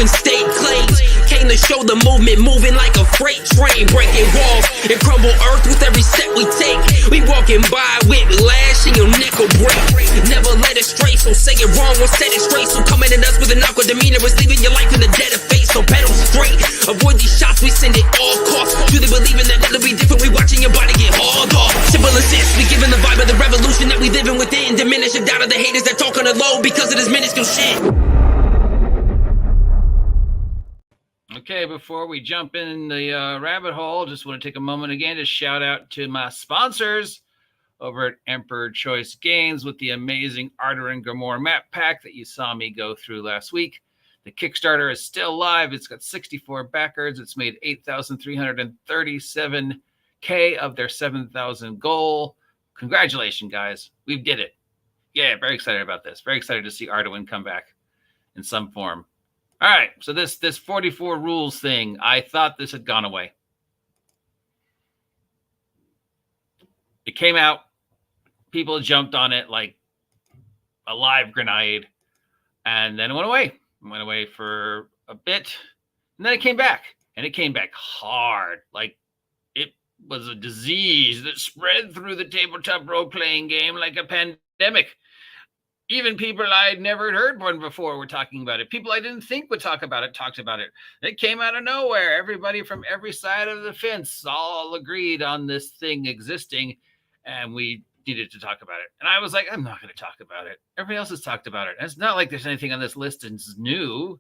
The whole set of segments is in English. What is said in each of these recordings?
broken state claims. Came to show the movement moving like a freight train, breaking walls and crumble earth with every step we take. We walking by with lash and your neck will break. Never let it stray, so say it wrong, won't set it straight. So coming at us with an awkward demeanor is leaving your life in the dead of face. So pedal straight, avoid these shots, we send it all costs. Truly believing that it'll be different, we watching your body get hauled off. Simple as this, we giving the vibe of the revolution that we living within. Diminish the doubt of the haters that talk on the low because of this minuscule shit. Okay, before we jump in the rabbit hole, just want to take a moment again to shout out to my sponsors over at Emperor Choice Games with the amazing Arduin Grimoire map pack that you saw me go through last week. The Kickstarter is still live. It's got 64 backers. It's made 8,337K of their 7,000 goal. Congratulations, guys. We did it. Yeah, very excited about this. Very excited to see Arduin come back in some form. All right, so this 44 rules thing, I thought this had gone away. It came out, people jumped on it like a live grenade, and then it went away. It went away for a bit, and then it came back, and it came back hard. Like it was a disease that spread through the tabletop role-playing game like a pandemic. Even people I'd never heard one before were talking about it. People I didn't think would talk about it talked about it. It came out of nowhere. Everybody from every side of the fence all agreed on this thing existing, and we needed to talk about it. And I was like, I'm not going to talk about it. Everybody else has talked about it. And it's not like there's anything on this list that's new.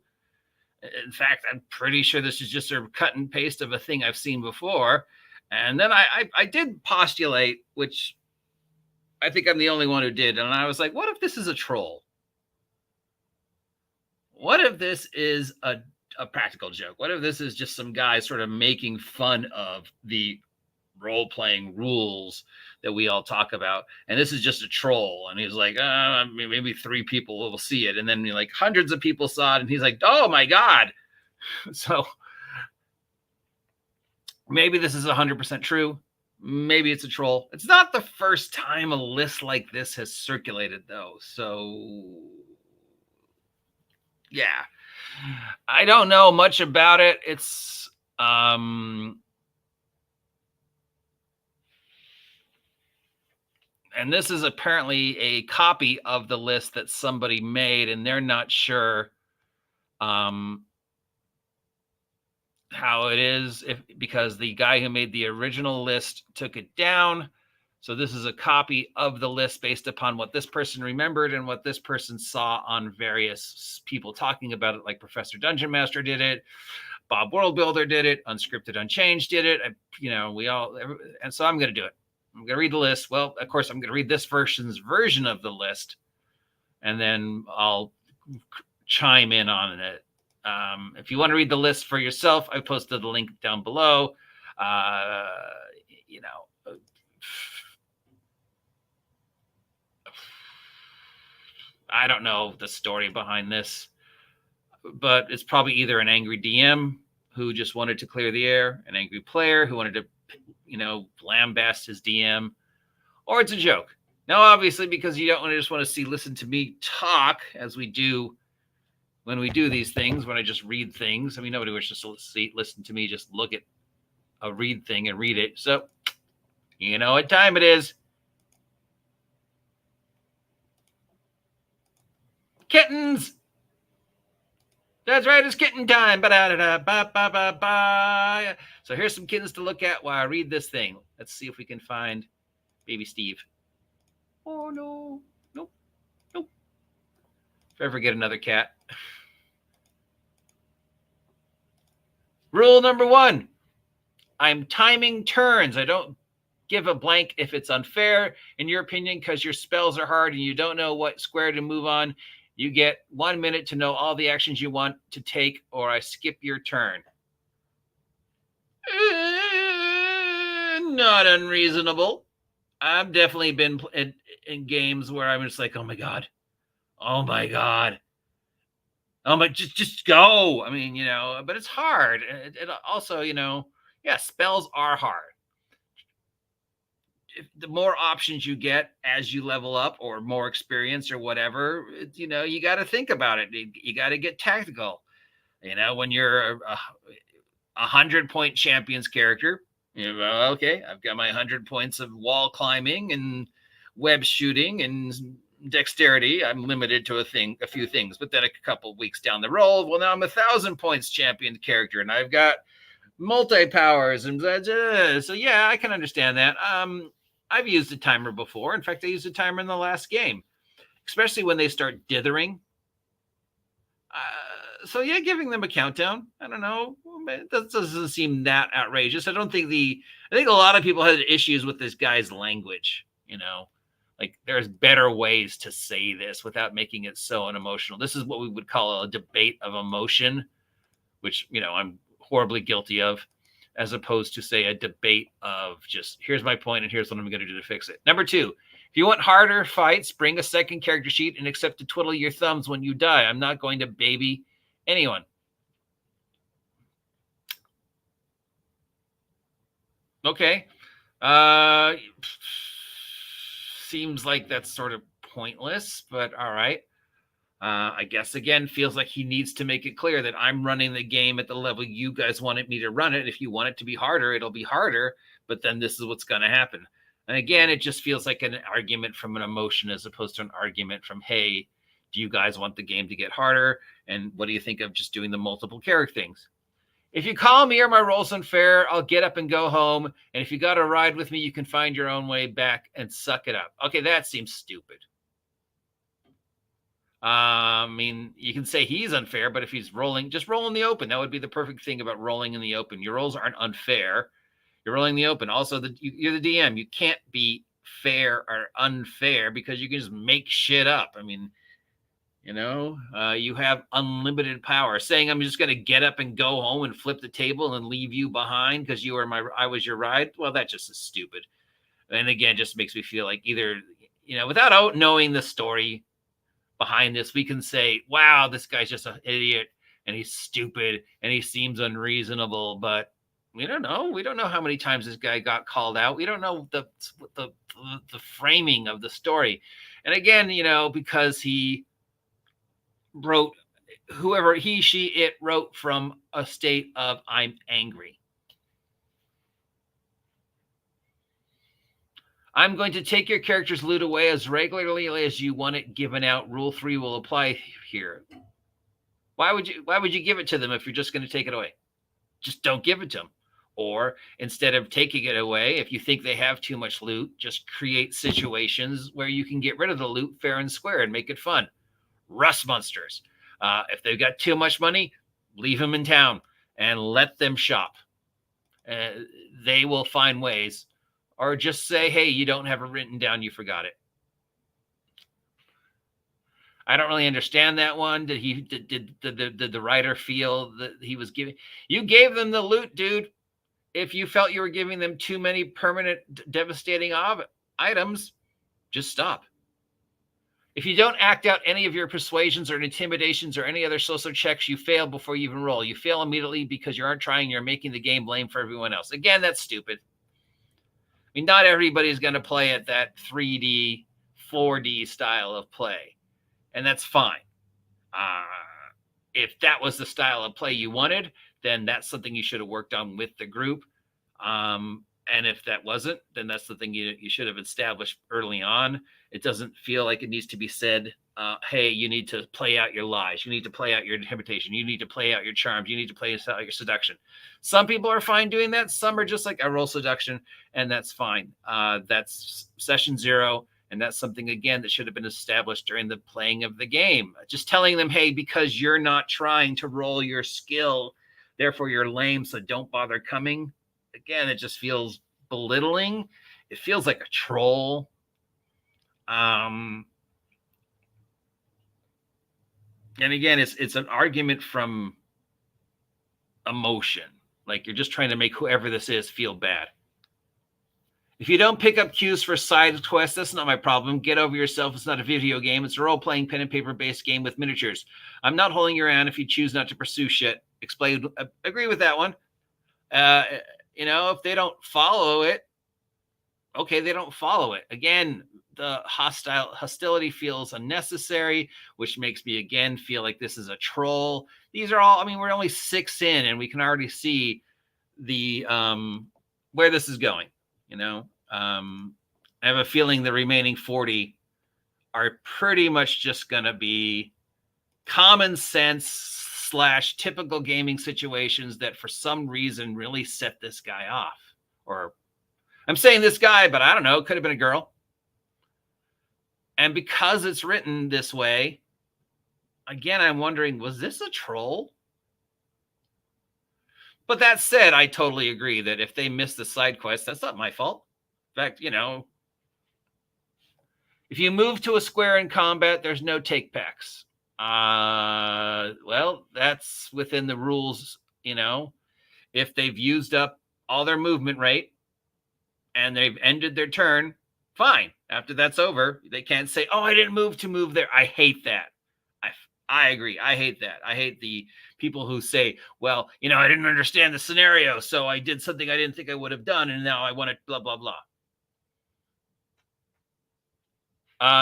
In fact, I'm pretty sure this is just a cut and paste of a thing I've seen before. And then I did postulate, which I think I'm the only one who did. And I was like, what if this is a troll? What if this is a practical joke? What if this is just some guy sort of making fun of the role-playing rules that we all talk about? And this is just a troll. And he's like, maybe 3 people will see it. And then like hundreds of people saw it. And he's like, oh my God. So maybe this is 100% true. Maybe it's a troll. It's not the first time a list like this has circulated, though. So, yeah. I don't know much about it. It's, and this is apparently a copy of the list that somebody made, and they're not sure how it is, because the guy who made the original list took it down. So this is a copy of the list based upon what this person remembered and what this person saw on various people talking about it, like Professor Dungeon Master did it, Bob World Builder did it, Unscripted Unchanged did it. And so I'm going to do it. I'm going to read the list. Well, of course, I'm going to read this version of the list, and then I'll chime in on it. If you want to read the list for yourself, I posted the link down below. I don't know the story behind this, but it's probably either an angry DM who just wanted to clear the air, an angry player who wanted to, lambast his DM, or it's a joke. Now, obviously, because you don't just want to listen to me talk as we do when we do these things, when I just read things. I mean, nobody wishes to listen to me just look at a read thing and read it. So, you know what time it is. Kittens! That's right, it's kitten time. Ba-da-da-da, so here's some kittens to look at while I read this thing. Let's see if we can find baby Steve. Oh, no. Nope. If I ever get another cat. Rule number 1. I'm timing turns. I don't give a blank if it's unfair, in your opinion, because your spells are hard and you don't know what square to move on. You get 1 minute to know all the actions you want to take, or I skip your turn. Not unreasonable. I've definitely been in games where I'm just like, oh my God. Just go. I mean, but it's hard. It also, spells are hard. The more options you get as you level up, or more experience or whatever, you got to think about it. You got to get tactical. You know, when you're a 100-point champions character, you know, okay, I've got my 100 points of wall climbing and web shooting and dexterity. I'm limited to a few things, but then a couple weeks down the road, well, now I'm 1,000 points champion character, and I've got multi-powers and so yeah, I can understand that. I've used a timer before. In fact, I used a timer in the last game, especially when they start dithering. So yeah, giving them a countdown, I don't know, that doesn't seem that outrageous. I think a lot of people had issues with this guy's language, you know, like there's better ways to say this without making it so unemotional. This is what we would call a debate of emotion, which, you know, I'm horribly guilty of, as opposed to, say, a debate of just, here's my point and here's what I'm going to do to fix it. Number 2, if you want harder fights, bring a second character sheet and accept to twiddle your thumbs when you die. I'm not going to baby anyone. Okay. Seems like that's sort of pointless, but all right. I guess, again, feels like he needs to make it clear that I'm running the game at the level you guys wanted me to run it. If you want it to be harder, it'll be harder, but then this is what's going to happen. And again, it just feels like an argument from an emotion as opposed to an argument from, hey, do you guys want the game to get harder? And what do you think of just doing the multiple character things? If you call me or my role's unfair, I'll get up and go home. And if you got to ride with me, you can find your own way back and suck it up. Okay, that seems stupid. I mean, you can say he's unfair, but if he's rolling, just roll in the open. That would be the perfect thing about rolling in the open. Your rolls aren't unfair. You're rolling in the open. Also, you're the DM. You can't be fair or unfair because you can just make shit up. I mean, you know, you have unlimited power. Saying I'm just going to get up and go home and flip the table and leave you behind because I was your ride. Well, that just is stupid. And again, just makes me feel like either, you know, without knowing the story behind this, we can say, wow, this guy's just an idiot and he's stupid and he seems unreasonable, but we don't know. We don't know how many times this guy got called out. We don't know the framing of the story. And again, you know, because he wrote, whoever he, she, it wrote from a state of I'm angry. I'm going to take your character's loot away as regularly as you want it given out. Rule 3 will apply here. Why would you give it to them if you're just going to take it away? Just don't give it to them. Or instead of taking it away, if you think they have too much loot, just create situations where you can get rid of the loot fair and square and make it fun. Rust monsters. If they've got too much money, leave them in town and let them shop. They will find ways. Or just say, hey, you don't have it written down. You forgot it. I don't really understand that one. Did the writer feel that he was giving? You gave them the loot, dude. If you felt you were giving them too many permanent devastating items, just stop. If you don't act out any of your persuasions or intimidations or any other social checks, you fail before you even roll. You fail immediately because you aren't trying. You're making the game blame for everyone else. Again, that's stupid. I mean, not everybody's going to play at that 3D, 4D style of play, and that's fine. If that was the style of play you wanted, then that's something you should have worked on with the group. And if that wasn't, then that's the thing you should have established early on. It doesn't feel like it needs to be said, hey, you need to play out your lies. You need to play out your intimidation. You need to play out your charms. You need to play out your seduction. Some people are fine doing that. Some are just like, I roll seduction, and that's fine. That's session 0. And that's something, again, that should have been established during the playing of the game. Just telling them, hey, because you're not trying to roll your skill, therefore you're lame, so don't bother coming. Again, it just feels belittling. It feels like a troll. And again, it's an argument from emotion. Like you're just trying to make whoever this is feel bad. If you don't pick up cues for side quests, that's not my problem. Get over yourself. It's not a video game. It's a role-playing pen and paper-based game with miniatures. I'm not holding your hand if you choose not to pursue shit. Explain. Agree with that one. You know, if they don't follow it, okay, they don't follow it. Again, the hostility feels unnecessary, which makes me again feel like this is a troll. These are all, I mean, we're only 6 in and we can already see the where this is going, you know. I have a feeling the remaining 40 are pretty much just going to be common sense / typical gaming situations that for some reason really set this guy off. Or I'm saying this guy, but I don't know, it could have been a girl. And because it's written this way, again, I'm wondering, was this a troll? But that said, I totally agree that if they miss the side quest, that's not my fault. In fact, you know, if you move to a square in combat, there's no take packs. Well, that's within the rules, you know. If they've used up all their movement rate and they've ended their turn, fine. After that's over, they can't say, oh, I didn't move to move there. I hate that. I agree. I hate that. I hate the people who say, well, you know, I didn't understand the scenario, so I did something I didn't think I would have done, and now I want to blah, blah, blah.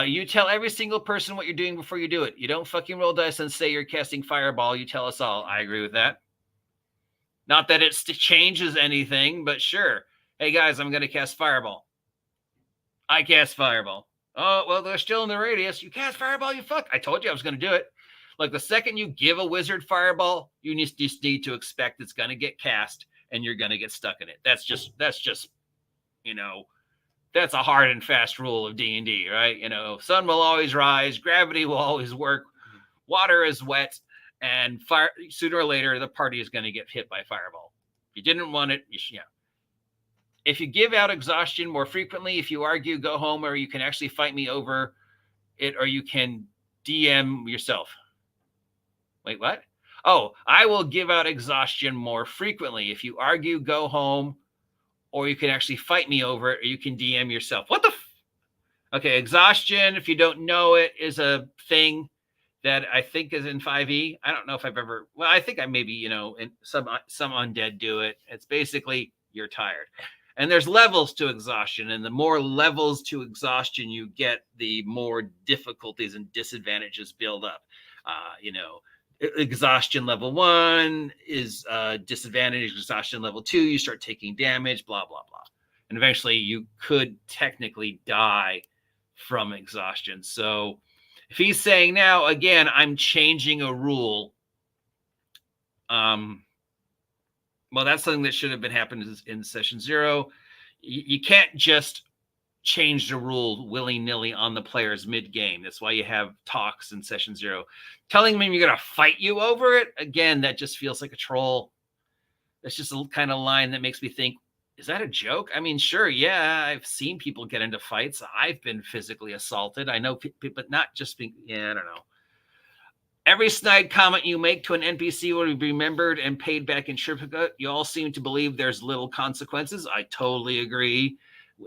You tell every single person what you're doing before you do it. You don't fucking roll dice and say you're casting fireball. You tell us all. I agree with that. Not that it changes anything, but sure. Hey, guys, I'm going to cast fireball. I cast fireball. Oh, well, they're still in the radius. You cast fireball, you fuck. I told you I was going to do it. Like the second you give a wizard fireball, you just need to expect it's going to get cast and you're going to get stuck in it. That's just, you know, that's a hard and fast rule of D&D, right? You know, sun will always rise, gravity will always work, water is wet, and fire. Sooner or later, the party is going to get hit by fireball. If you didn't want it, yeah. If you give out exhaustion more frequently, if you argue, go home, or you can actually fight me over it, or you can DM yourself. Wait, what? Oh, I will give out exhaustion more frequently. If you argue, go home, or you can actually fight me over it, or you can DM yourself. What the? Okay, exhaustion, if you don't know it, is a thing that I think is in 5e. I don't know if I've ever, well, I think I maybe, you know, in some undead do it. It's basically you're tired. And there's levels to exhaustion, and the more levels to exhaustion you get, the more difficulties and disadvantages build up. You know, exhaustion level 1 is disadvantage. Exhaustion level 2, you start taking damage, blah, blah, blah. And eventually you could technically die from exhaustion. So if he's saying now, again, I'm changing a rule, well, that's something that should have been happening in session 0. You can't just change the rule willy-nilly on the players mid-game. That's why you have talks in session 0. Telling them you're going to fight you over it, again, that just feels like a troll. That's just a kind of line that makes me think, is that a joke? I mean, sure, yeah, I've seen people get into fights. I've been physically assaulted. I know people, but not just being, yeah, I don't know. Every snide comment you make to an NPC will be remembered and paid back in triplicate. You all seem to believe there's little consequences. I totally agree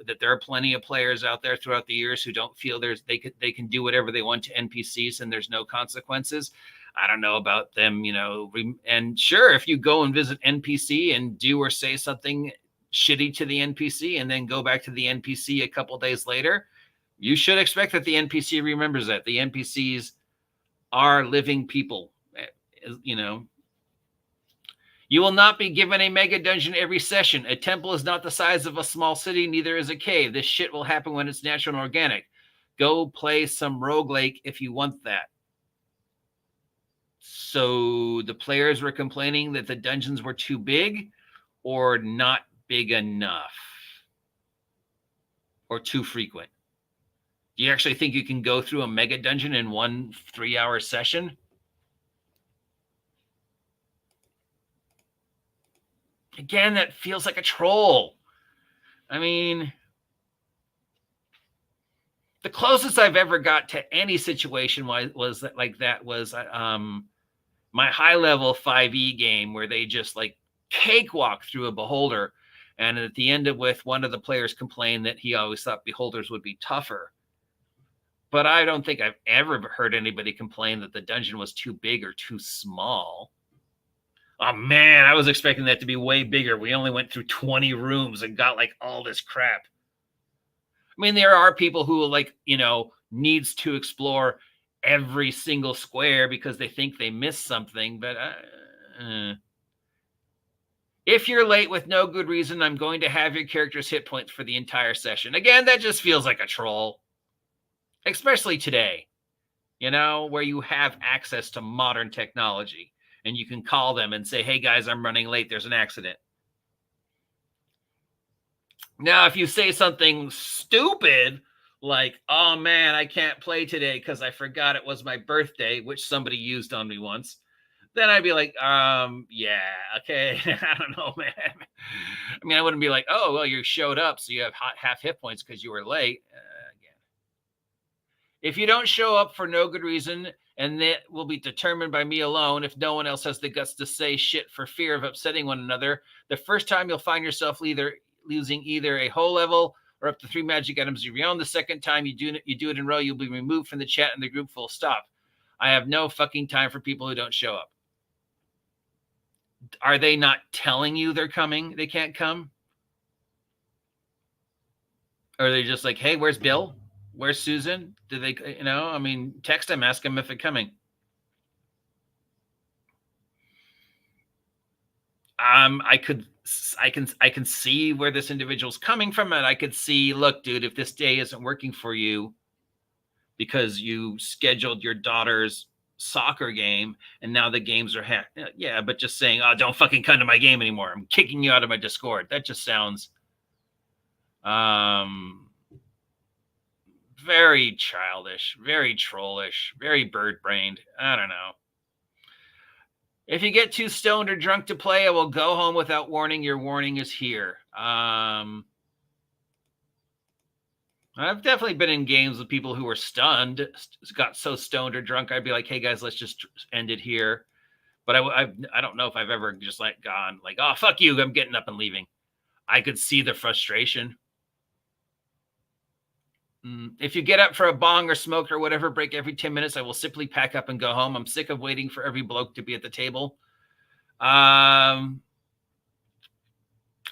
that there are plenty of players out there throughout the years who don't feel they can do whatever they want to NPCs and there's no consequences. I don't know about them, you know. And sure, if you go and visit NPC and do or say something shitty to the NPC and then go back to the NPC a couple days later, you should expect that the NPC remembers that. The NPCs are living people, you know. You will not be given a mega dungeon every session. A temple is not the size of a small city, neither is a cave. This shit will happen when it's natural and organic. Go play some roguelike if you want that. So the players were complaining that the dungeons were too big or not big enough or too frequent. Do you actually think you can go through a mega dungeon in 1 3-hour session? Again, that feels like a troll. I mean, the closest I've ever got to any situation was like that was my high level 5e game where they just like cakewalk through a beholder. And at the end of with one of the players complained that he always thought beholders would be tougher. But I don't think I've ever heard anybody complain that the dungeon was too big or too small. Oh, man, I was expecting that to be way bigger. We only went through 20 rooms and got like all this crap. I mean, there are people who like, needs to explore every single square because they think they missed something. But if you're late with no good reason, I'm going to have your character's hit points for the entire session. Again, that just feels like a troll, especially today, where you have access to modern technology and you can call them and say, hey guys, I'm running late. There's an accident. Now, if you say something stupid like, oh man, I can't play today because I forgot it was my birthday, which somebody used on me once, then I'd be like, yeah, okay. I don't know, man. I mean, I wouldn't be like, oh, well, you showed up, so you have half hit points because you were late. Again, if you don't show up for no good reason, and that will be determined by me alone, if no one else has the guts to say shit for fear of upsetting one another, the first time you'll find yourself losing either a whole level or up to 3 magic items beyond. The second time you do it in a row, you'll be removed from the chat and the group full stop. I have no fucking time for people who don't show up. Are they not telling you they're coming? They can't come? Or are they just like, hey, where's Bill? Where's Susan? Do they, text them, ask them if they're coming. I can see where this individual's coming from, and I could see, look, dude, if this day isn't working for you because you scheduled your daughter's soccer game and now the games are hacked. Yeah, but just saying, oh, don't fucking come to my game anymore. I'm kicking you out of my Discord. That just sounds very childish, very trollish, very bird-brained. I don't know. If you get too stoned or drunk to play, I will go home without warning. Your warning is here. I've definitely been in games with people who were stunned, got so stoned or drunk, I'd be like, hey, guys, let's just end it here. But I don't know if I've ever just gone like, oh, fuck you, I'm getting up and leaving. I could see the frustration. If you get up for a bong or smoke or whatever break every 10 minutes, I will simply pack up and go home. I'm sick of waiting for every bloke to be at the table. I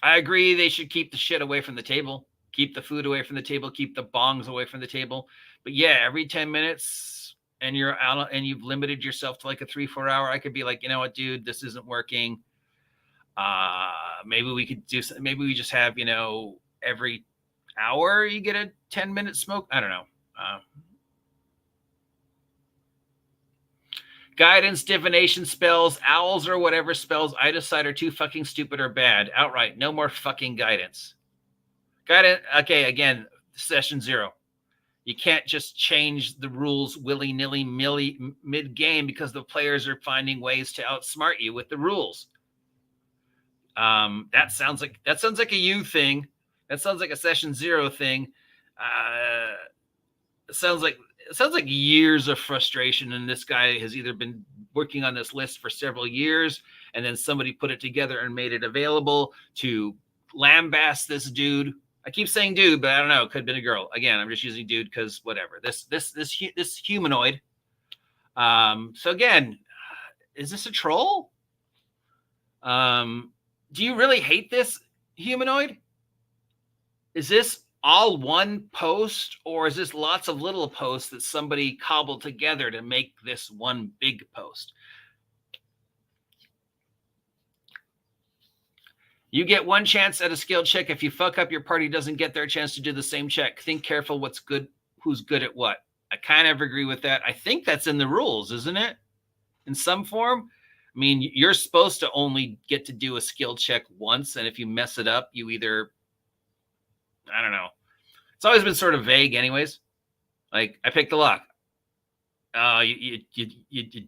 agree they should keep the shit away from the table. Keep the food away from the table. Keep the bongs away from the table. But yeah, every 10 minutes and you're out and you've limited yourself to like a 3-4 hour, I could be like, you know what, dude, this isn't working. Maybe we could do something. Maybe we just have, every hour you get a 10-minute smoke. I don't know. Guidance, divination spells, owls, or whatever spells I decide are too fucking stupid or bad. Outright, no more fucking guidance. Guidance. Okay, again, session 0. You can't just change the rules willy-nilly mid-game because the players are finding ways to outsmart you with the rules. That sounds like a you thing. That sounds like a session 0 thing. It sounds like years of frustration, and this guy has either been working on this list for several years, and then somebody put it together and made it available to lambast this dude. I keep saying dude, but I don't know. It could have been a girl. Again, I'm just using dude because whatever. This humanoid. So again, is this a troll? Do you really hate this humanoid? Is this all one post, or is this lots of little posts that somebody cobbled together to make this one big post? You get one chance at a skill check. If you fuck up, your party doesn't get their chance to do the same check. Think careful what's good, who's good at what. I kind of agree with that. I think that's in the rules, isn't it? In some form. I mean, you're supposed to only get to do a skill check once, and if you mess it up, you either, I don't know. It's always been sort of vague anyways. Like, I picked the lock. You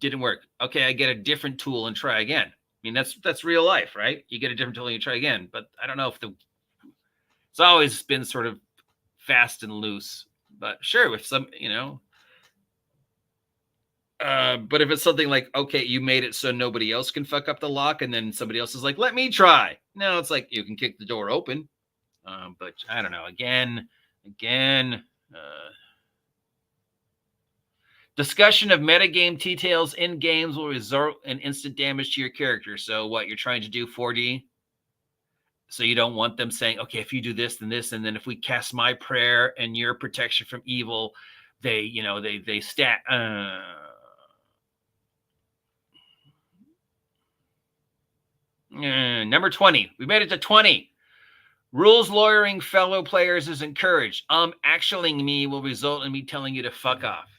didn't work. Okay, I get a different tool and try again. I mean, that's real life, right? You get a different tool and you try again. But I don't know if it's always been sort of fast and loose. But sure, if some, but if it's something like, okay, you made it so nobody else can fuck up the lock, and then somebody else is like, let me try. No, it's like you can kick the door open. But I don't know. Again, discussion of metagame details in games will result in instant damage to your character. So what, you're trying to do 4D? So you don't want them saying, okay, if you do this, then this, and then if we cast my prayer and your protection from evil, they stat. Number 20. We made it to 20. Rules lawyering fellow players is encouraged. Actuallying me will result in me telling you to fuck off.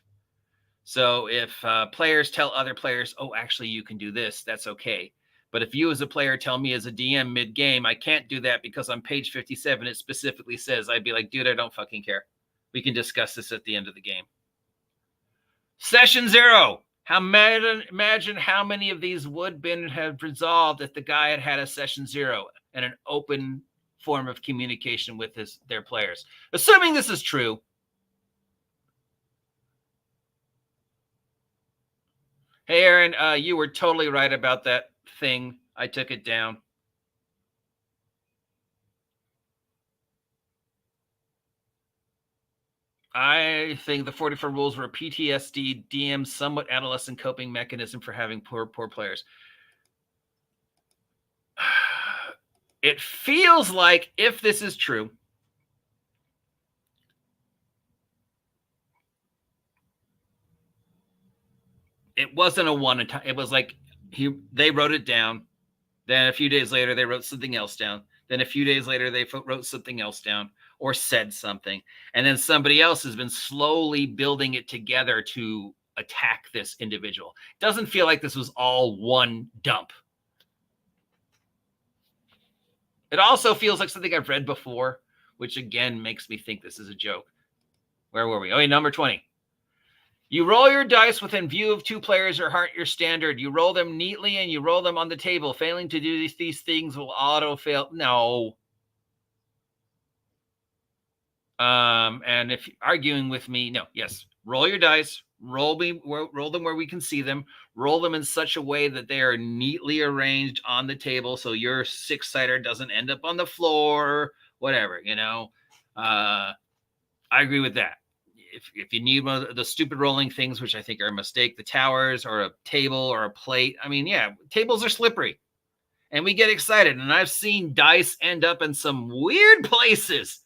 So if players tell other players, oh, actually, you can do this, that's okay. But if you as a player tell me as a DM mid-game, I can't do that because on page 57, it specifically says, I'd be like, dude, I don't fucking care. We can discuss this at the end of the game. Session 0. Imagine how many of these would been have resolved if the guy had had a session 0 and an open form of communication with their players. Assuming this is true. Hey, Aaron, you were totally right about that thing. I took it down. I think the 44 rules were a PTSD DM somewhat adolescent coping mechanism for having poor players. It feels like, if this is true, it wasn't a one time. It was like they wrote it down. Then a few days later, they wrote something else down. Then a few days later, they wrote something else down or said something. And then somebody else has been slowly building it together to attack this individual. It doesn't feel like this was all one dump. It also feels like something I've read before, which again makes me think this is a joke. Where were we? Oh, number 20. You roll your dice within view of 2 players or aren't your standard. You roll them neatly and you roll them on the table. Failing to do these things will auto-fail. No. And if you're arguing with me, no. Yes. Roll your dice. Roll them where we can see them. Roll them in such a way that they are neatly arranged on the table so your 6-sider doesn't end up on the floor, whatever, I agree with that. If you need one of the stupid rolling things, which I think are a mistake, the towers or a table or a plate. I mean, yeah, tables are slippery and we get excited. And I've seen dice end up in some weird places,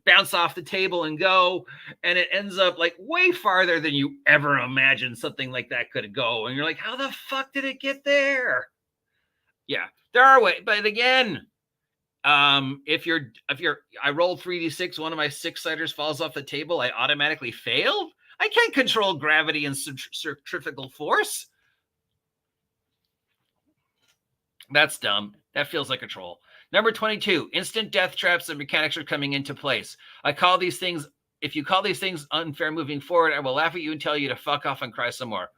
bounce off the table and go. And it ends up like way farther than you ever imagined something like that could go. And you're like, how the fuck did it get there? Yeah, there are ways. But again, if I roll 3d6, one of my 6-siders falls off the table, I automatically failed. I can't control gravity and centrifugal force. That's dumb. That feels like a troll. Number 22, instant death traps and mechanics are coming into place. If you call these things unfair moving forward, I will laugh at you and tell you to fuck off and cry some more.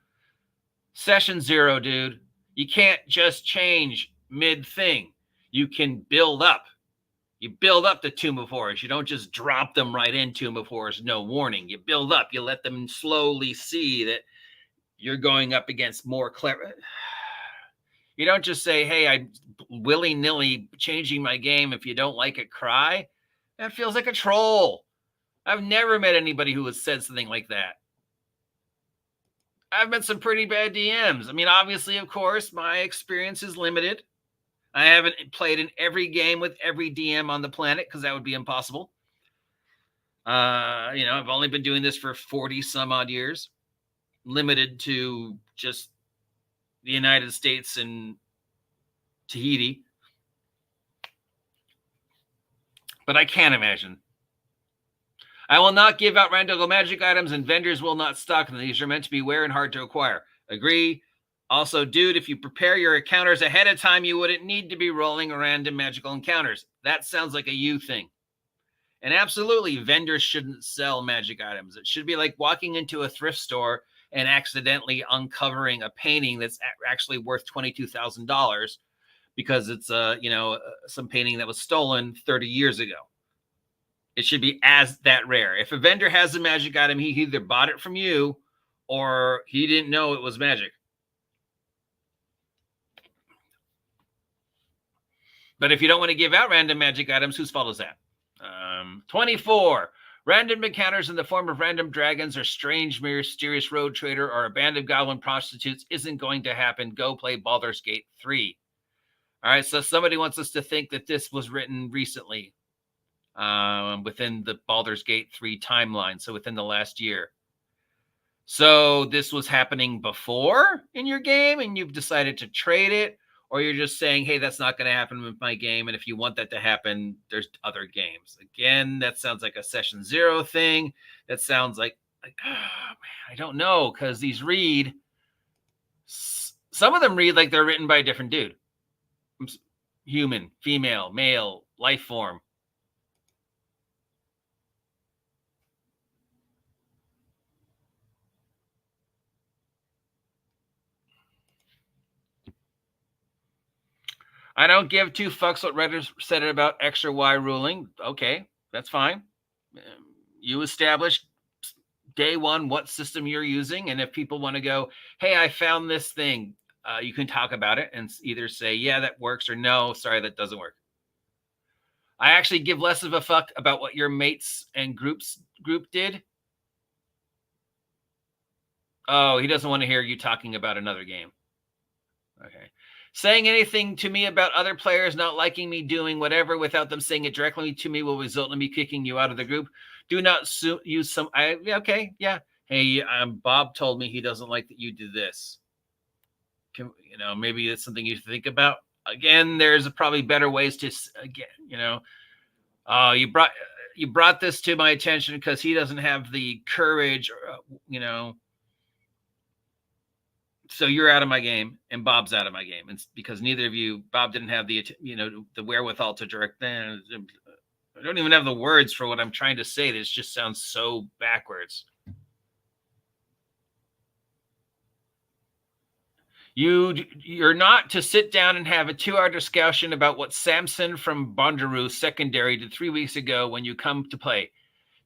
Session 0, dude. You can't just change mid-thing. You can build up. You build up the Tomb of Horrors. You don't just drop them right in Tomb of Horrors, no warning. You build up. You let them slowly see that you're going up against more clever. You don't just say, hey, I'm willy-nilly changing my game. If you don't like it, cry. That feels like a troll. I've never met anybody who has said something like that. I've met some pretty bad DMs. I mean, obviously, of course, my experience is limited. I haven't played in every game with every DM on the planet because that would be impossible. I've only been doing this for 40 some odd years, limited to just the United States and Tahiti. But I can't imagine. I will not give out random magic items and vendors will not stock them. These are meant to be rare and hard to acquire. Agree. Also, dude, if you prepare your encounters ahead of time, you wouldn't need to be rolling random magical encounters. That sounds like a you thing. And absolutely, vendors shouldn't sell magic items. It should be like walking into a thrift store and accidentally uncovering a painting that's actually worth $22,000 because it's some painting that was stolen 30 years ago. It should be as that rare. If a vendor has a magic item, he either bought it from you or he didn't know it was magic. But if you don't want to give out random magic items, whose fault is that? 24. Random encounters in the form of random dragons or strange, mysterious road trader or a band of goblin prostitutes isn't going to happen. Go play Baldur's Gate 3. All right, so somebody wants us to think that this was written recently within the Baldur's Gate 3 timeline, so within the last year. So this was happening before in your game and you've decided to trade it, or you're just saying, hey, that's not going to happen with my game, and if you want that to happen, there's other games. Again, that sounds like a session 0 thing. That sounds like oh, man, I don't know, because these read, some of them read like they're written by a different dude. Human, female, male, life form. I don't give two fucks what Reddit said about X or Y ruling. Okay, that's fine. You established day one what system you're using, and if people want to go, hey, I found this thing, you can talk about it and either say, yeah, that works, or no, sorry, that doesn't work. I actually give less of a fuck about what your mates and group did. Oh, he doesn't want to hear you talking about another game. Okay. Saying anything to me about other players not liking me doing whatever without them saying it directly to me will result in me kicking you out of the group. Do not use some... okay, yeah. Hey, Bob told me he doesn't like that you did this. Maybe it's something you think about. Again, there's probably better ways to... Again, you brought this to my attention because he doesn't have the courage, so you're out of my game and Bob's out of my game. It's because neither of you, Bob didn't have the wherewithal to direct. I don't even have the words for what I'm trying to say. This just sounds so backwards. You're not to sit down and have a 2-hour discussion about what Samson from Bondaroo Secondary did 3 weeks ago when you come to play.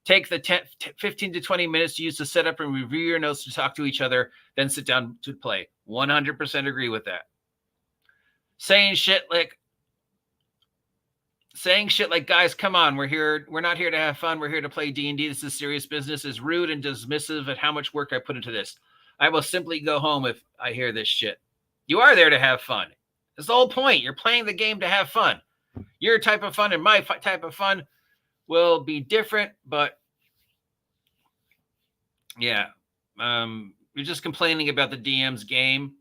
Take the 15 to 20 minutes to use the setup and review your notes to talk to each other, then sit down to play. 100% agree with that. Saying shit like, guys, come on, we're not here to have fun. We're here to play D&D. This is serious business. Is rude and dismissive at how much work I put into this. I will simply go home if I hear this shit. You are there to have fun. That's the whole point. You're playing the game to have fun. Your type of fun and my type of fun will be different, but yeah, you're just complaining about the DM's game.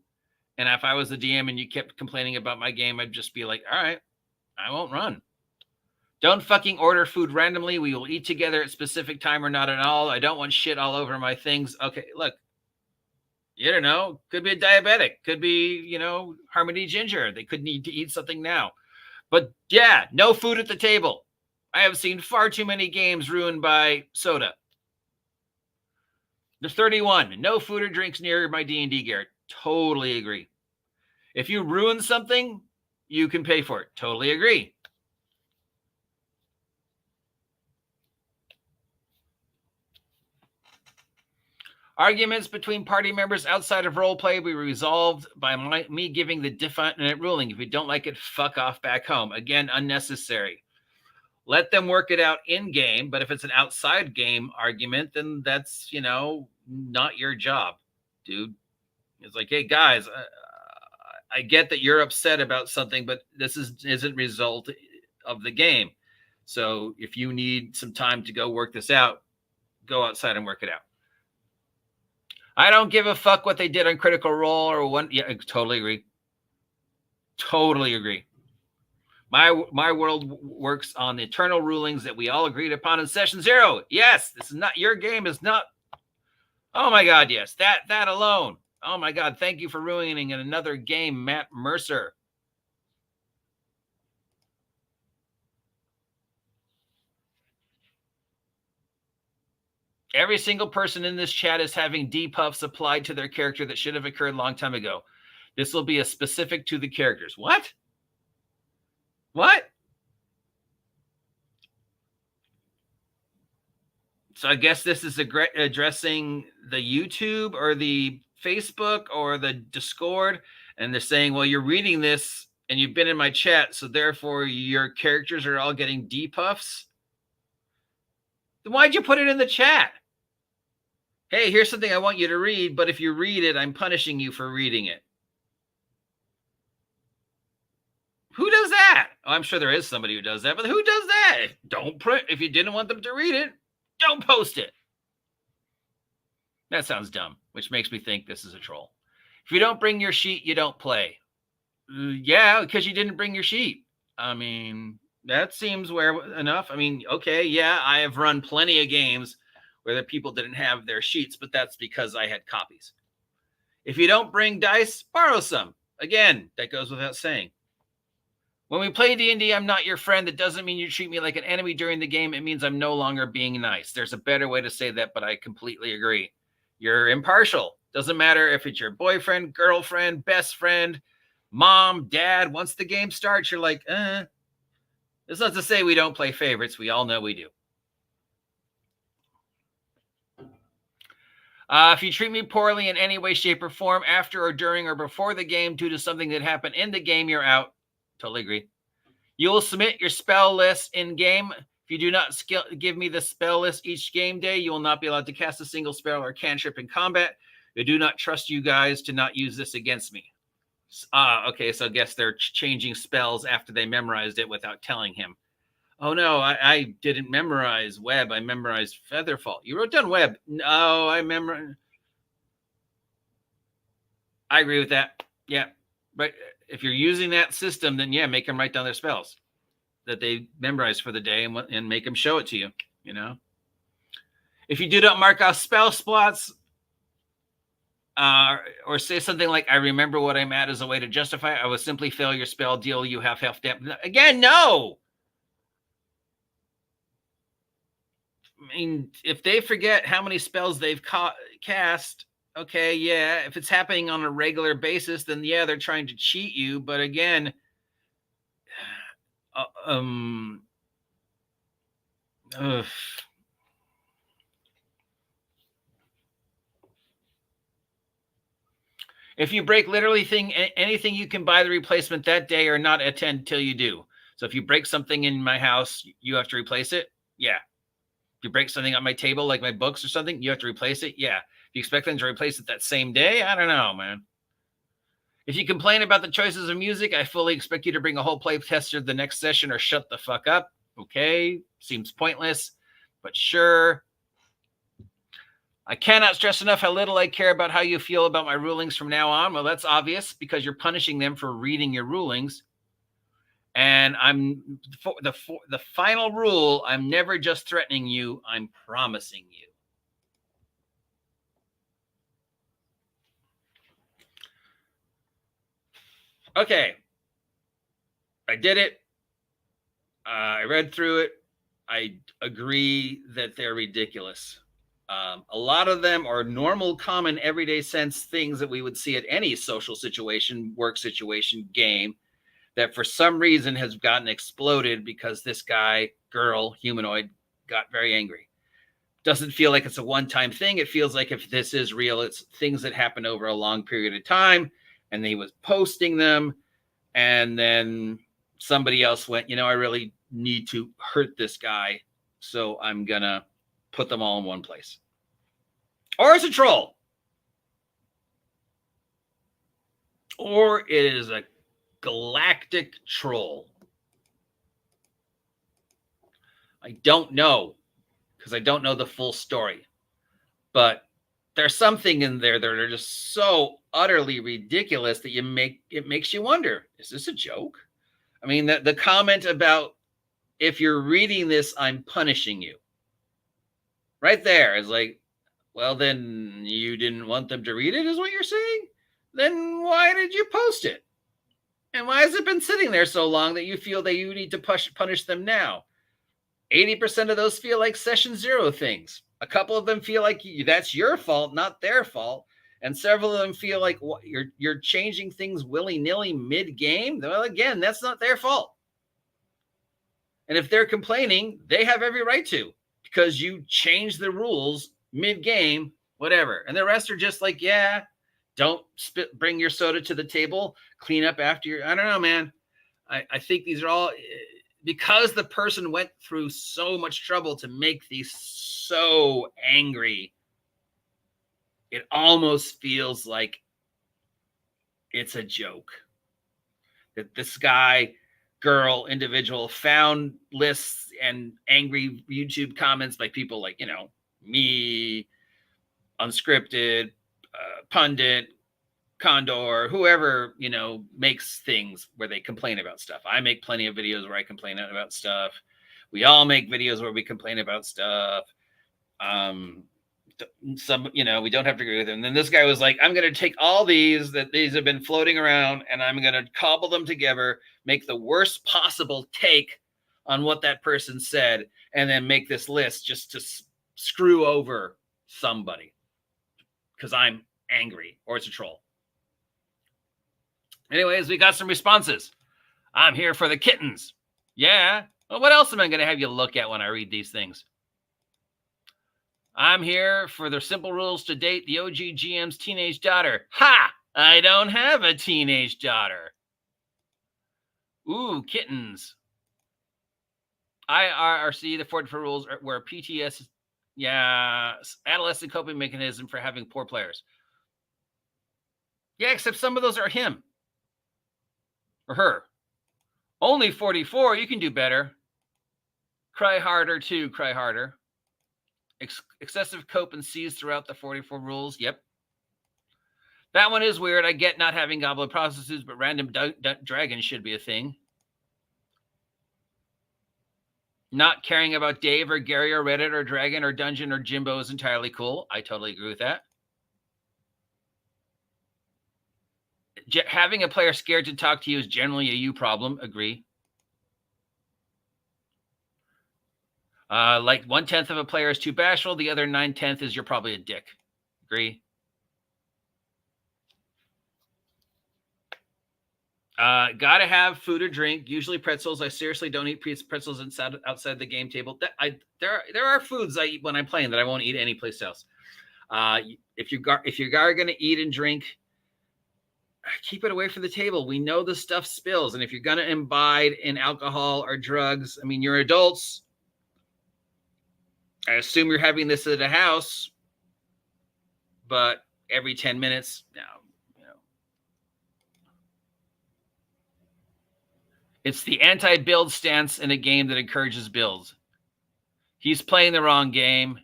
And if I was the DM and you kept complaining about my game, I'd just be like, all right, I won't run. Don't fucking order food randomly. We will eat together at specific time or not at all. I don't want shit all over my things. Okay, look, you don't know. Could be a diabetic. Could be, Harmony Ginger. They could need to eat something now. But yeah, no food at the table. I have seen far too many games ruined by soda. The 31, no food or drinks near my D&D gear. Totally agree. If you ruin something, you can pay for it. Totally agree. Arguments between party members outside of roleplay will be resolved by me giving the definite ruling. If you don't like it, fuck off back home. Again, unnecessary. Let them work it out in-game, but if it's an outside game argument, then that's, not your job, dude. It's like, hey, guys, I get that you're upset about something, but this isn't result of the game. So if you need some time to go work this out, go outside and work it out. I don't give a fuck what they did on Critical Role or one. Yeah, I totally agree. Totally agree. My world works on the eternal rulings that we all agreed upon in session 0. Yes, this is not your game. Is not. Oh my God, yes, that alone. Oh my God, thank you for ruining another game, Matt Mercer. Every single person in this chat is having debuffs applied to their character that should have occurred a long time ago. This will be a specific to the characters. What? What? So I guess this is addressing the YouTube or the Facebook or the Discord, and they're saying, well, you're reading this and you've been in my chat, so therefore your characters are all getting debuffs. Then why'd you put it in the chat? Hey, here's something I want you to read, but if you read it, I'm punishing you for reading it. that? Oh, I'm sure there is somebody who does that, but who does that? Don't print. If you didn't want them to read it, don't post it. That sounds dumb, which makes me think this is a troll. If you don't bring your sheet, you don't play. Yeah, because you didn't bring your sheet. I mean, that seems enough. I mean, okay, yeah, I have run plenty of games where the people didn't have their sheets, but that's because I had copies. If you don't bring dice, borrow some. Again, that goes without saying. When we play D&D, I'm not your friend. That doesn't mean you treat me like an enemy during the game. It means I'm no longer being nice. There's a better way to say that, but I completely agree. You're impartial. Doesn't matter if it's your boyfriend, girlfriend, best friend, mom, dad. Once the game starts, you're like, It's not to say we don't play favorites. We all know we do. If you treat me poorly in any way, shape, or form after or during or before the game due to something that happened in the game, you're out. Totally agree. You will submit your spell list in game. If you do not give me the spell list each game day, you will not be allowed to cast a single spell or cantrip in combat. I do not trust you guys to not use this against me. Okay, so I guess they're changing spells after they memorized it without telling him. Oh, no, I didn't memorize web. I memorized Featherfall. You wrote down web. No, I memorized. I agree with that. Yeah, but if you're using that system, then yeah, make them write down their spells that they memorized for the day and make them show it to you, you know? If you do not mark off spell slots or say something like, I remember what I'm at as a way to justify it, I will simply fail your spell, deal you have half damage. Again, no! I mean, if they forget how many spells they've cast, okay, yeah, if it's happening on a regular basis, then yeah, they're trying to cheat you. But again, if you break literally anything, you can buy the replacement that day or not attend till you do. So if you break something in my house, you have to replace it. Yeah. If you break something on my table, like my books or something, you have to replace it. Yeah. If you expect them to replace it that same day, I don't know, man. If you complain about the choices of music, I fully expect you to bring a whole play tester the next session or shut the fuck up. Okay. Seems pointless, but sure. I cannot stress enough how little I care about how you feel about my rulings from now on. Well, that's obvious because you're punishing them for reading your rulings. And I'm the final rule. I'm never just threatening you. I'm promising you. Okay. I did it. I read through it. I agree that they're ridiculous. A lot of them are normal, common, everyday sense things that we would see at any social situation, work situation, game that for some reason has gotten exploded because this guy, girl, humanoid, got very angry. Doesn't feel like it's a one-time thing. It feels like if this is real, it's things that happen over a long period of time, and he was posting them, and then somebody else went, I really need to hurt this guy, so I'm going to put them all in one place. Or it's a troll. Or it is a galactic troll. I don't know because I don't know the full story. But there's something in there that are just so utterly ridiculous that it makes you wonder, is this a joke? I mean, the comment about if you're reading this, I'm punishing you. Right there is like, well, then you didn't want them to read it is what you're saying? Then why did you post it? And why has it been sitting there so long that you feel that you need to punish them now? 80% of those feel like session 0 things. A couple of them feel like that's your fault, not their fault. And several of them feel like you're changing things willy-nilly mid-game. Well, again, that's not their fault. And if they're complaining, they have every right to, because you changed the rules mid-game, whatever. And the rest are just like, yeah, don't bring your soda to the table, clean up after I don't know, man. I think these are all, because the person went through so much trouble to make these so angry, it almost feels like it's a joke. That this guy girl individual found lists and angry YouTube comments by people like, me, Unscripted, Pundit, Condor, whoever, makes things where they complain about stuff. I make plenty of videos where I complain about stuff. We all make videos where we complain about stuff. We don't have to agree with him. And then this guy was like, I'm going to take all these have been floating around and I'm going to cobble them together, make the worst possible take on what that person said, and then make this list just to screw over somebody because I'm angry or it's a troll. Anyways, we got some responses. I'm here for the kittens. Yeah. Well, what else am I going to have you look at when I read these things? I'm here for the simple rules to date the OG GM's teenage daughter. Ha! I don't have a teenage daughter. Ooh, kittens. IRRC, the 44 rules were PTS, adolescent coping mechanism for having poor players. Yeah, except some of those are him. Or her. Only 44, you can do better. Cry harder too, cry harder. Excessive cope and seize throughout the 44 rules. Yep. That one is weird. I get not having goblin prostitutes, but random dragons should be a thing. Not caring about Dave or Gary or Reddit or Dragon or Dungeon or Jimbo is entirely cool. I totally agree with that. Having a player scared to talk to you is generally a you problem. Agree. Like 1/10 of a player is too bashful. The other 9/10 is you're probably a dick. Agree. Gotta have food or drink. Usually pretzels. I seriously don't eat pretzels outside the game table. There are foods I eat when I'm playing that I won't eat anyplace else. If you're gonna eat and drink, keep it away from the table. We know the stuff spills, and if you're gonna imbibe in alcohol or drugs, I mean, you're adults. I assume you're having this at a house, but every 10 minutes, no. It's the anti-build stance in a game that encourages builds. He's playing the wrong game.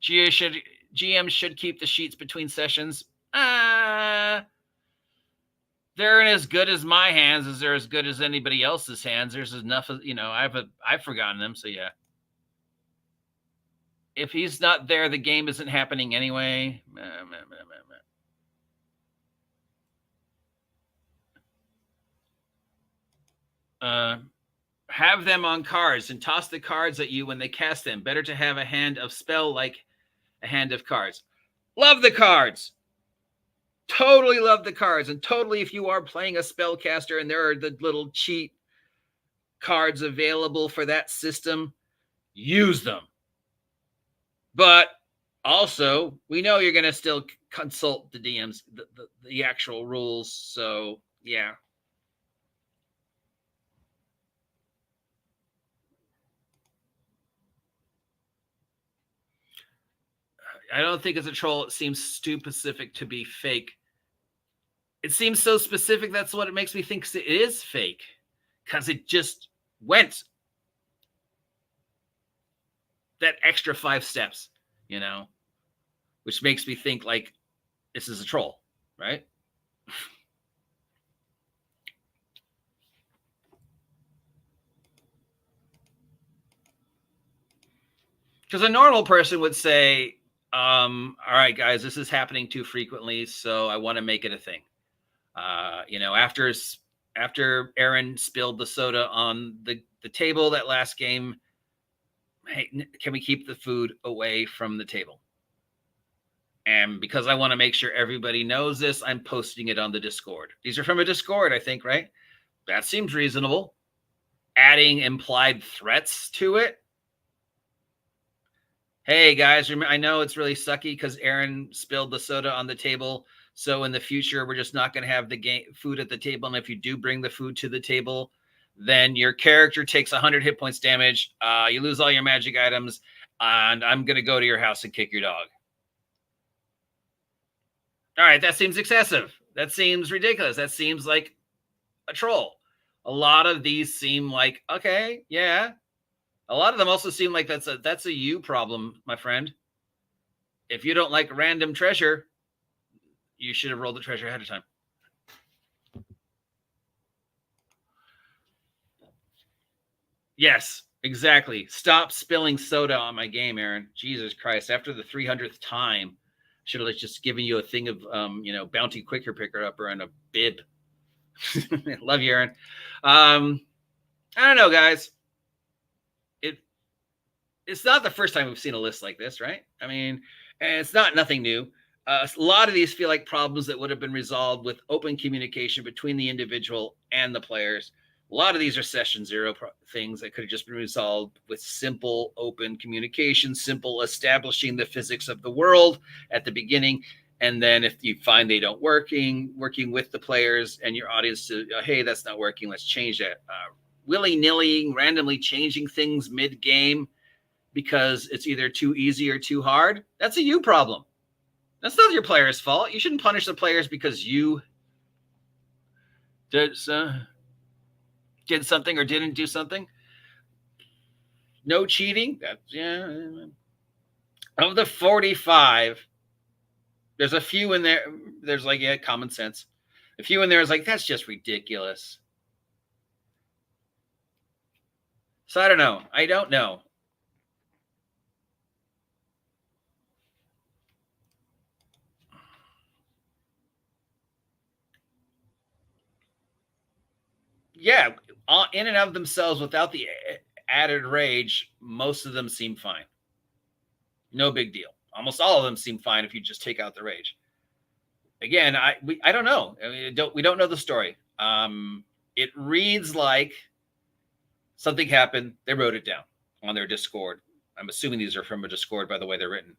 GM should keep the sheets between sessions. They're as good as my hands as they're as good as anybody else's hands. There's enough of, I've forgotten them, so yeah. If he's not there, the game isn't happening anyway. Have them on cards and toss the cards at you when they cast them. Better to have a hand of spell like a hand of cards. Love the cards. Totally love the cards. And totally, if you are playing a spellcaster and there are the little cheat cards available for that system, use them. But also, we know you're going to still consult the DMs, the actual rules. So, yeah. I don't think it's a troll. It seems too specific to be fake. It seems so specific. That's what it makes me think it is fake. Because it just went that extra 5 steps, which makes me think like this is a troll, right? Because a normal person would say, all right, guys, this is happening too frequently, so I want to make it a thing. After Aaron spilled the soda on the table that last game, hey, can we keep the food away from the table? And because I want to make sure everybody knows this, I'm posting it on the Discord. These are from a Discord, I think, right? That seems reasonable. Adding implied threats to it. Hey, guys, I know it's really sucky because Aaron spilled the soda on the table. So in the future, we're just not going to have the food at the table. And if you do bring the food to the table, then your character takes 100 hit points damage. You lose all your magic items. And I'm going to go to your house and kick your dog. All right, that seems excessive. That seems ridiculous. That seems like a troll. A lot of these seem like, okay, yeah. A lot of them also seem like that's a you problem, my friend. If you don't like random treasure, you should have rolled the treasure ahead of time. Yes, exactly. Stop spilling soda on my game, Aaron. Jesus Christ. After the 300th time, should have just given you a thing of, Bounty Quicker Picker Upper and a bib. Love you, Aaron. I don't know, guys. It's not the first time we've seen a list like this, right? I mean, and it's nothing new. A lot of these feel like problems that would have been resolved with open communication between the individual and the players. A lot of these are session zero things that could have just been resolved with simple open communication, simple establishing the physics of the world at the beginning. And then if you find they don't working with the players and your audience to, hey, that's not working, let's change that. Willy-nilly, randomly changing things mid-game because it's either too easy or too hard, that's a you problem. That's not your player's fault. You shouldn't punish the players because you did something or didn't do something. No cheating. Of the 45, there's a few in there. There's like, yeah, common sense. A few in there is like, that's just ridiculous. So I don't know. I don't know. Yeah, in and of themselves, without the added rage, most of them seem fine. No big deal. Almost all of them seem fine if you just take out the rage. Again, I don't know. I mean, we don't know the story. It reads like something happened. They wrote it down on their Discord. I'm assuming these are from a Discord by the way they're written,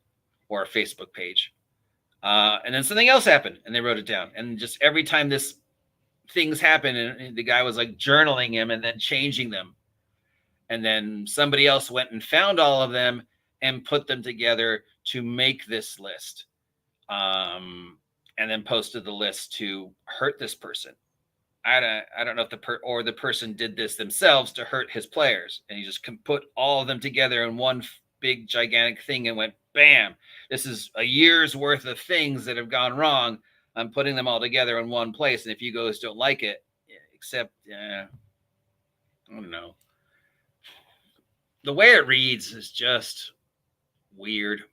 or a Facebook page. And then something else happened, and they wrote it down. And just every time this things happen, and the guy was like journaling him and then changing them, and then somebody else went and found all of them and put them together to make this list, and then posted the list to hurt this person. I don't know if the person did this themselves to hurt his players, and he just put all of them together in one big gigantic thing and went bam, this is a year's worth of things that have gone wrong. I'm putting them all together in one place, and if you guys don't like it, except, I don't know. The way it reads is just weird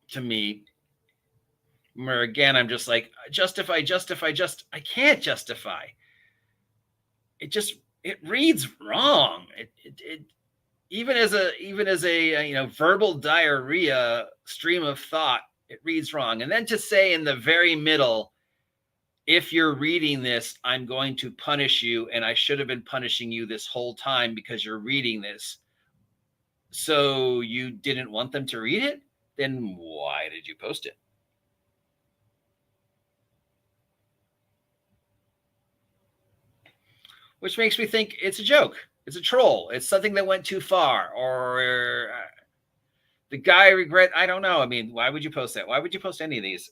to me. Where again, I'm just like, justify. I can't justify. It reads wrong. It even as a verbal diarrhea stream of thought, it reads wrong. And then to say in the very middle, if you're reading this, I'm going to punish you, and I should have been punishing you this whole time because you're reading this. So you didn't want them to read it? Then why did you post it? Which makes me think it's a joke. It's a troll. It's something that went too far, or the guy regret. I don't know. I mean, why would you post that? Why would you post any of these?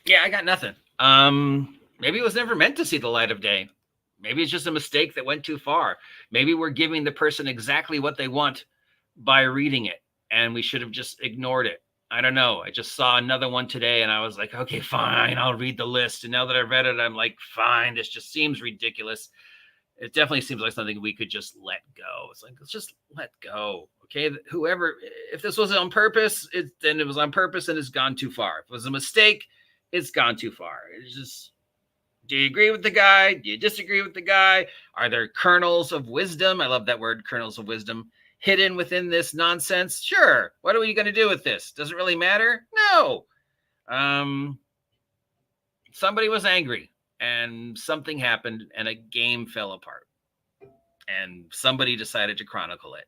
Yeah, I got nothing. Maybe it was never meant to see the light of day. Maybe it's just a mistake that went too far. Maybe we're giving the person exactly what they want by reading it, and we should have just ignored it. I don't know. I just saw another one today, and I was like, okay, fine, I'll read the list. And now that I've read it, I'm like, fine, this just seems ridiculous. It definitely seems like something we could just let go. It's like, let's just let go. Okay, whoever, if this was on purpose, then it was on purpose and it's gone too far. If it was a mistake, it's gone too far. It's just, do you agree with the guy? Do you disagree with the guy? Are there kernels of wisdom? I love that word, kernels of wisdom, hidden within this nonsense? Sure. What are we going to do with this? Doesn't really matter? No. Somebody was angry and something happened and a game fell apart and somebody decided to chronicle it.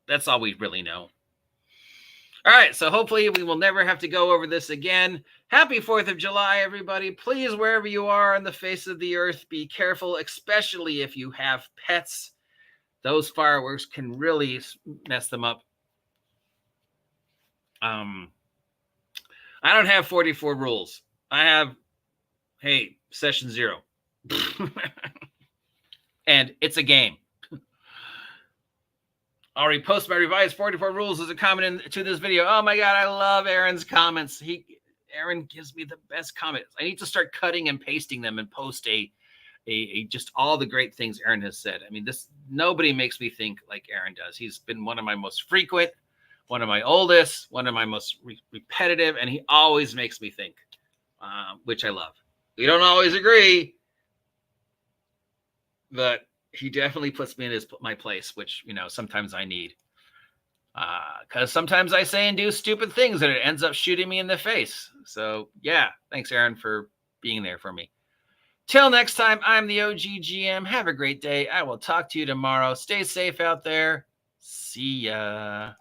That's all we really know. All right, so hopefully we will never have to go over this again. Happy 4th of July, everybody. Please, wherever you are on the face of the earth, be careful, especially if you have pets. those fireworks can really mess them up. I don't have 44 rules. I have, hey, session 0. And it's a game. I'll repost my revised 44 rules as a comment to this video. Oh my God, I love Aaron's comments. Aaron gives me the best comments. I need to start cutting and pasting them and post a just all the great things Aaron has said. I mean, nobody makes me think like Aaron does. He's been one of my most frequent, one of my oldest, one of my most repetitive, and he always makes me think, which I love. We don't always agree, but he definitely puts me in my place, which, sometimes I need. Because sometimes I say and do stupid things and it ends up shooting me in the face. So, yeah, thanks, Aaron, for being there for me. Till next time, I'm the OG GM. Have a great day. I will talk to you tomorrow. Stay safe out there. See ya.